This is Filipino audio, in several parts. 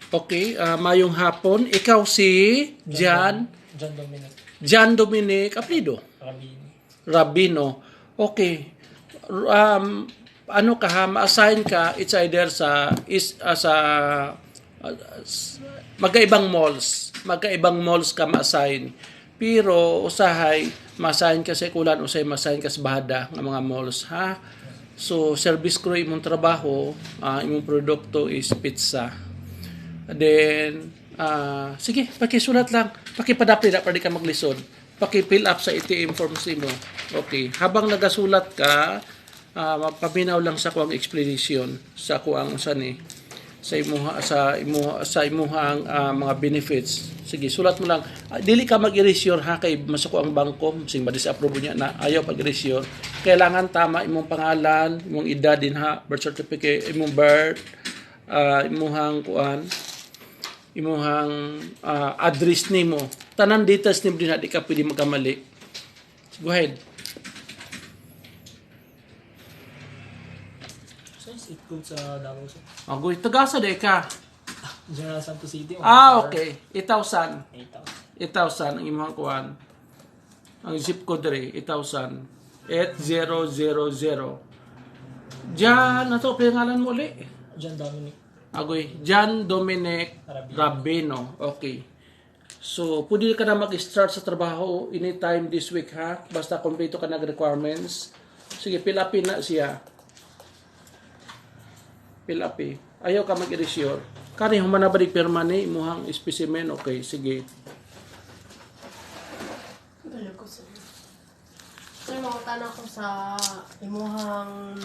Okay, mayong hapon. Ikaw si Jan John Dominic Jan Dominic Aplido Rabini. Rabino. Okay. Ano ka ha, ma-assign ka, it's either sa magkaibang malls ka ma-assign. Pero usahay ma-assign ka sa kulan, usahay ma-assign ka sa bahada ng mga malls ha. So service crew imong trabaho, imong produkto is pizza. Then sige, pakisulat lang, pakipadapli na para di ka maglisod. Paki-fill up sa ATM forms mo. Okay, habang nagasulat ka, paminaw lang sa kuang explanation sa kuang sani sa imuhang mga benefits. Sige, sulat mo lang. Dili ka mag-erasure ha kay masuko ang bangko sing ma-disapprove niya na ayaw pag-erasure. Kailangan tama imong pangalan, imong edad din ha, birth certificate, imong birth, imuhang kuan, imuhang address nimo. Tanan details nimo din, di ka pwede magkamali. Go ahead. It code sa Davao sir. Agoy, tagasa de ka. General Santos City. Okay. 8,000. 8,000 ang imong kuan. Ang zip code dere 8,000. 8000. Jan, ato pangalan mo uli. John Dominic Agoy, Jan Dominic Rabino. Okay. So, pwede ka na mag-start sa trabaho anytime this week ha. Basta kumpleto ka ng requirements. Sige, fill upin na siya. Fill up eh. Ayaw ka mag-erasure. Kani human na ba di pirma ni imuhang specimen? Okay, sige. Sir, makutana ko sa imuhang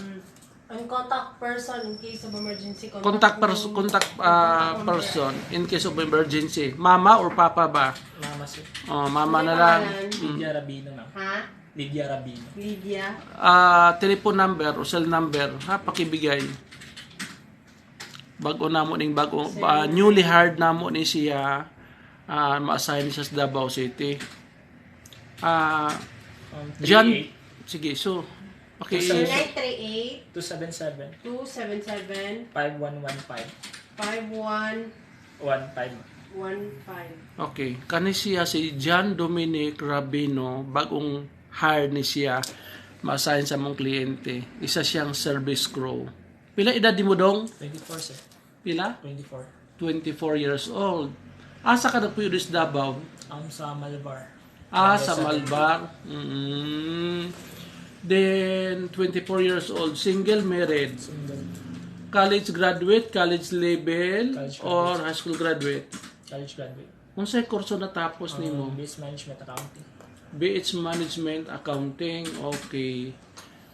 ang contact person in case of emergency. Contact person in case of emergency. Mama or papa ba? Mama sir. Oh, mama na lang. Lydia Rabino ma'am. Ha? Lydia Rabino. Lydia? Telephone number o cell number. Ha, pakibigay. Bago na mo ning newly hired na mo ni siya ma-assign siya sa Davao City. Jan, sige, so okay. 0938 277 277 5115 5115. Okay, kani siya si Jan Dominic Rabino, bagong hire ni siya ma-assign sa mong kliyente. Isa siyang service crew. Pila edad mo dong? 24 sir. Pila? 24. 24 years old. Asa ka nagpuyo sa Davao? Sa Malbar. Sa Malbar. Then, 24 years old. Single, married. Single. College graduate, college level, College graduate. or high school graduate? College graduate. Kung sa'yo kurso natapos nimo? Business Management Accounting. BH Management Accounting. Okay.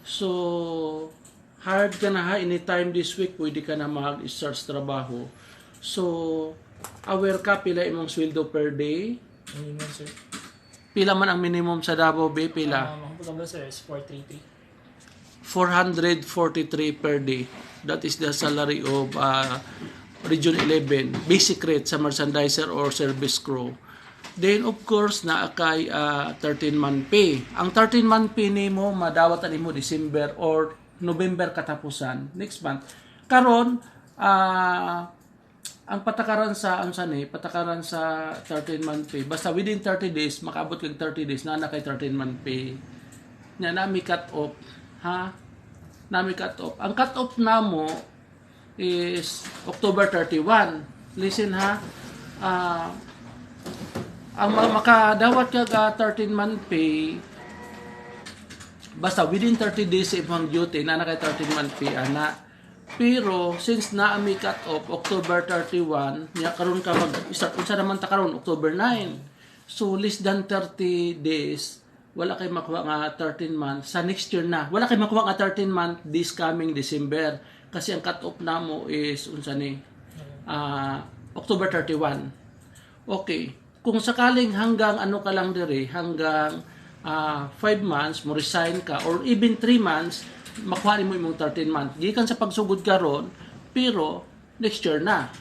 So, hard ka na ha. Anytime this week, pwede ka na mag-start sa trabaho. So, aware ka pila imong sweldo per day? Minimum sir. Pila man ang minimum sa Davao Bay? Pila? Ang sir is 433. 443 per day. That is the salary of Region 11. Basic rate sa merchandiser or service crew. Then, of course, naakay 13-month pay. Ang 13-month pay nimo madawatan nimo December or November katapusan, next month. Karon, ang patakaran sa 13-month pay, basta within 30 days, makaabot kag 30 days, na kay 13-month pay. Nya nami cut off, ha? Nami cut off. Ang cut off namo is October 31. Listen ha, ang makadawat kag 13-month pay, basta within 30 days sa imong duty, na kay 13-month pay, ana. Pero, since naami cut off, October 31, niya karon ka mag-start, unsa naman ta karon, October 9. So, less than 30 days, wala kay makuha nga 13 months. Sa next year na, wala kay makuha nga 13 month this coming December. Kasi ang cut off na mo is, unsa ni, October 31. Okay. Kung sakaling hanggang ano ka lang dire, hanggang 5 months, mo resign ka, or even 3 months, makuha mo imong 13 months. Gikan sa pagsugod karon, pero next year na.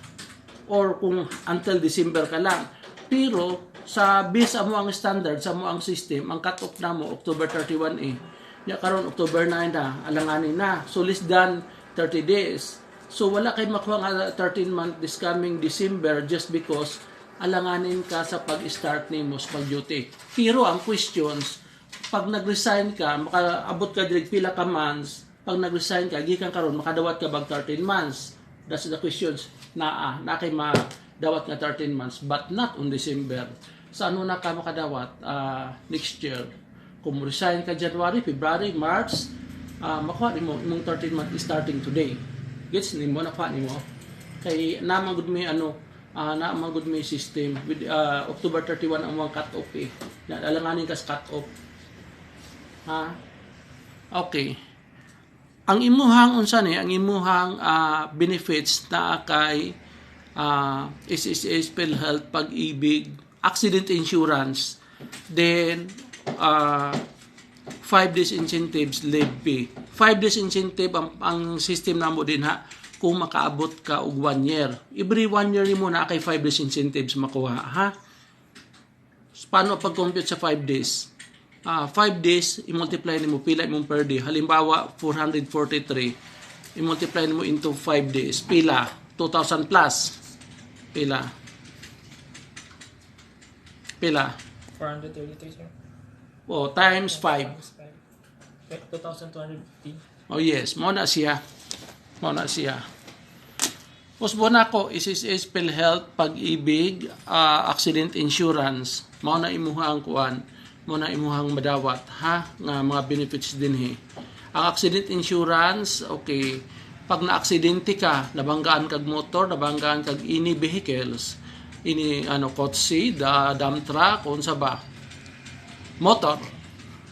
Or kung until December ka lang. Pero sa base mo ang standard, sa mo ang system, ang cut-off na mo, October 31 eh. Ya karon October 9 na, alanganin na. So less than 30 days. So wala kay makuha nga 13 month this coming December just because alanganin ka sa pag-start nimo sa pag-duty. Pero ang questions, pag nag-resign ka, makaabot ka direct pila ka months, pag nag-resign ka, gikan karon makadawat ka bag 13 months. That's the questions na kay madawat nga 13 months but not on December. Sa ano na ka makadawat next year? Kung resign ka January, February, March, makuha nimo imong 13 month starting today. Gets nimo nakuha nimo. Kay naman gud may naman gud may system with October 31 ang mga cut off eh. Alanganin ka sa cut off. Ha? Okay. Ang imuhang unsa ni ang imuhang benefits na kay SSS PhilHealth Pag-ibig accident insurance, then 5 days incentives leave pay. 5 days incentive ang system namo din ha kung makaabot ka og 1 year. Every 1 year nimo na kay 5 days incentives makuha ha. Paano pag-compute sa 5 days? 5 days, i-multiply nimo pila imong per day. Halimbawa, 443. I-multiply nimo into 5 days. Pila? 2,000 plus. Pila? 433, sir. O, times 5. Times 5. 2,250. Oh yes, mo na siya. Usbo na ko, SSS PhilHealth Pag-ibig accident insurance. Mo na imuhang kuan. Muna imuhang madawat ha nga mga benefits din he. Ang accident insurance, okay, pag na-aksidente ka, nabanggaan kag motor, nabanggaan kag ini vehicles, ini kotse, dump truck, unsa ba? Motor,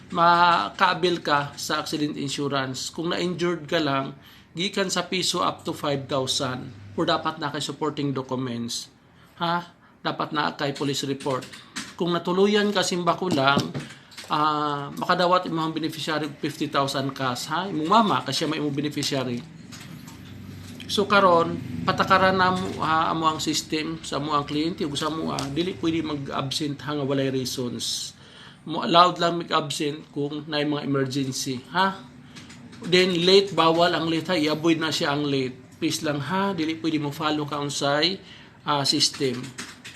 makaabil ka sa accident insurance. Kung na-injured ka lang, gikan sa piso up to 5,000 or dapat na kay supporting documents. Ha? Dapat na kay police report. Kung natuluyan ka simba ko lang, makadawat imong beneficiary 50,000 cash ha. Imong mama kasi may imong beneficiary. So karon patakaran na mo amo ang system sa mo ang kliyente ug sa mo dili pwede mag-absent nga walay reasons. Mo allowed lang mag-absent kung naay mga emergency ha. Then late bawal ang late ha, i-avoid na siya ang late. Please lang ha, dili pwede mo follow ka unsay system.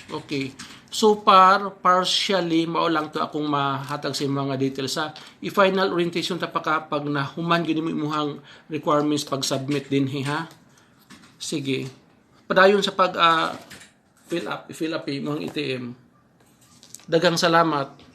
Okay. So far, partially, mao lang to akong mahatag sa mga details sa i-final orientation ta pa pag nahuman gid mo imuhang requirements pag submit din ha. Sige. Padayon sa pag fill up imong ATM. Daghang salamat.